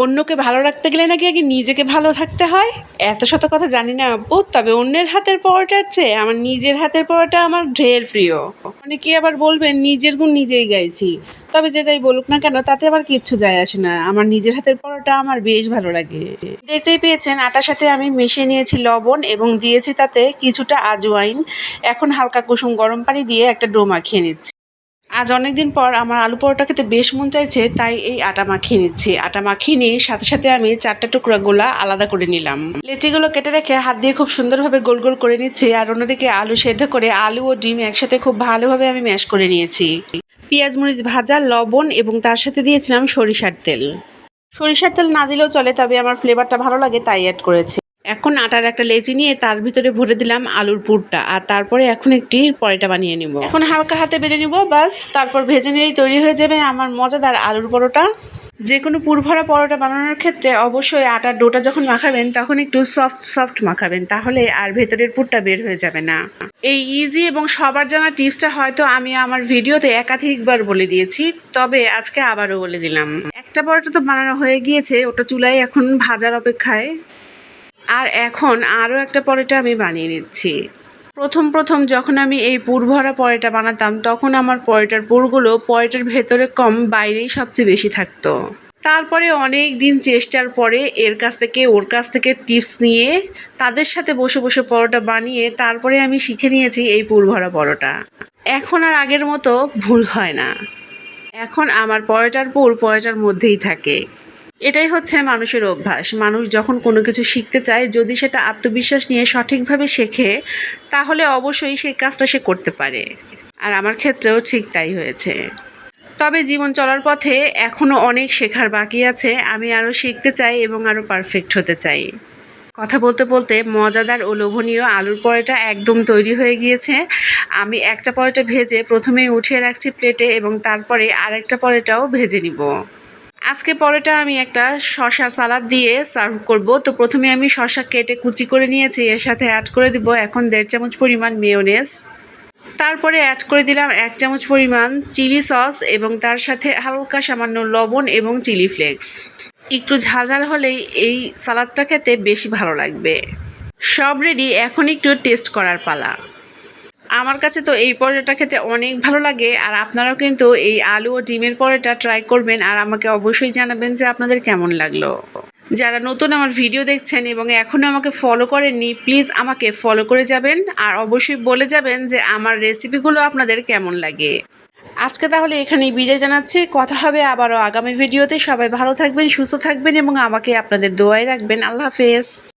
অন্যকে ভালো রাখতে গেলে নাকি আগে নিজেকে ভালো থাকতে হয়। এত শত কথা জানি না আপু, তবে অন্যের হাতের পরোটার চেয়ে আমার নিজের হাতের পরোটা আমার ঢের প্রিয়। অনেকে আবার বলবেন নিজের গুণ নিজেই গাইছি, তবে যে যাই বলুক না কেন তাতে আবার কিচ্ছু যায় আসে না। আমার নিজের হাতের পরোটা আমার বেশ ভালো লাগে। দেখতেই পেয়েছেন আটার সাথে আমি মিশিয়ে নিয়েছি লবণ এবং দিয়েছি তাতে কিছুটা আজওয়াইন। এখন হালকা কুসুম গরম পানি দিয়ে একটা ডো মাখিয়ে নিচ্ছি। আজ অনেক দিন পর আমার আলু পরোটা খেতে বেশ মন চাইছে, তাই এই আটা মাখিয়ে নিচ্ছি। আটা মাখিয়ে নিয়ে সাথে সাথে আমি 4টা টুকরা গোলা আলাদা করে নিলাম। লেচিগুলো কেটে রেখে হাত দিয়ে খুব সুন্দরভাবে গোল গোল করে নিচ্ছি। আর অন্যদিকে আলু সেদ্ধ করে আলু ও ডিম একসাথে খুব ভালোভাবে আমি ম্যাশ করে নিয়েছি। পেঁয়াজ মরিচ ভাজা, লবণ এবং তার সাথে দিয়েছিলাম সরিষার তেল। সরিষার তেল না দিলেও চলে, তবে আমার ফ্লেভারটা ভালো লাগে তাই অ্যাড করেছি। এখন আটার একটা লেচি নিয়ে তার ভিতরে ভরে দিলাম আলুর পুরটা, আর তারপরে এখন একটি পরোটা বানিয়ে নিব। এখন হালকা হাতে বেলে নিব, বাস তারপর ভেজে নিলেই তৈরি হয়ে যাবে আমার মজাদার আলুর পরোটা। যে কোনো পুরভরা পরোটা বানানোর ক্ষেত্রে অবশ্যই আটার ডোটা যখন মাখাবেন তখন একটু সফট সফট মাখাবেন, তাহলে আর ভেতরের পুরটা বের হয়ে যাবে না। এই ইজি এবং সবার জানা টিপসটা হয়তো আমি আমার ভিডিওতে একাধিকবার বলে দিয়েছি, তবে আজকে আবারও বলে দিলাম। একটা পরোটা তো বানানো হয়ে গিয়েছে, ওটা চুলায় এখন ভাজার অপেক্ষায়। আর এখন আরও একটা পরোটা আমি বানিয়ে নিচ্ছি। প্রথম যখন আমি এই পুর ভরা পরোটা বানাতাম তখন আমার পরোটার পুরগুলো পরোটার ভেতরে কম, বাইরেই সবচেয়ে বেশি থাকতো। তারপরে অনেক দিন চেষ্টার পরে এর কাছ থেকে ওর কাছ থেকে টিপস নিয়ে তাদের সাথে বসে বসে পরোটা বানিয়ে তারপরে আমি শিখে নিয়েছি এই পুর ভরা পরোটা। এখন আর আগের মতো ভুল হয় না। এখন আমার পরোটার পুর পরোটার মধ্যেই থাকে। এটাই হচ্ছে মানুষের অভ্যাস। মানুষ যখন কোনো কিছু শিখতে চায়, যদি সেটা আত্মবিশ্বাস নিয়ে সঠিকভাবে শেখে, তাহলে অবশ্যই সেই কাজটা সে করতে পারে। আর আমার ক্ষেত্রেও ঠিক তাই হয়েছে। তবে জীবন চলার পথে এখনও অনেক শেখার বাকি আছে। আমি আরও শিখতে চাই এবং আরও পারফেক্ট হতে চাই। কথা বলতে বলতে মজাদার ও লোভনীয় আলুর পরোটা একদম তৈরি হয়ে গিয়েছে। আমি একটা পরোটা ভেজে প্রথমেই উঠিয়ে রাখছি প্লেটে এবং তারপরে আরেকটা পরোটাও ভেজে নিব। আজকে পরোটা আমি একটা শসা সালাদ দিয়ে সার্ভ করব। তো প্রথমে আমি শসা কেটে কুচি করে নিয়েছি, এর সাথে অ্যাড করে দিব এখন 1.5 চামচ পরিমাণ মেয়োনেজ। তারপরে অ্যাড করে দিলাম 1 চামচ পরিমাণ চিলি সস এবং তার সাথে হালকা সামান্য লবণ এবং চিলি ফ্লেক্স। একটু ঝাল হলেই এই সালাদটা খেতে বেশি ভালো লাগবে। সব রেডি, এখন একটু টেস্ট করার পালা। আমার কাছে তো এই পরোটাটা খেতে অনেক ভালো লাগে। আর আপনারাও কিন্তু এই আলু ও ডিমের পরোটা ট্রাই করবেন আর আমাকে অবশ্যই জানাবেন যে আপনাদের কেমন লাগলো। যারা নতুন আমার ভিডিও দেখছেন এবং এখনও আমাকে ফলো করেননি, প্লিজ আমাকে ফলো করে যাবেন আর অবশ্যই বলে যাবেন যে আমার রেসিপিগুলো আপনাদের কেমন লাগে। আজকে তাহলে এখানেই বিদায় জানাচ্ছি। কথা হবে আবারও আগামী ভিডিওতে। সবাই ভালো থাকবেন, সুস্থ থাকবেন এবং আমাকে আপনাদের দোয়ায় রাখবেন। আল্লাহ হাফেজ।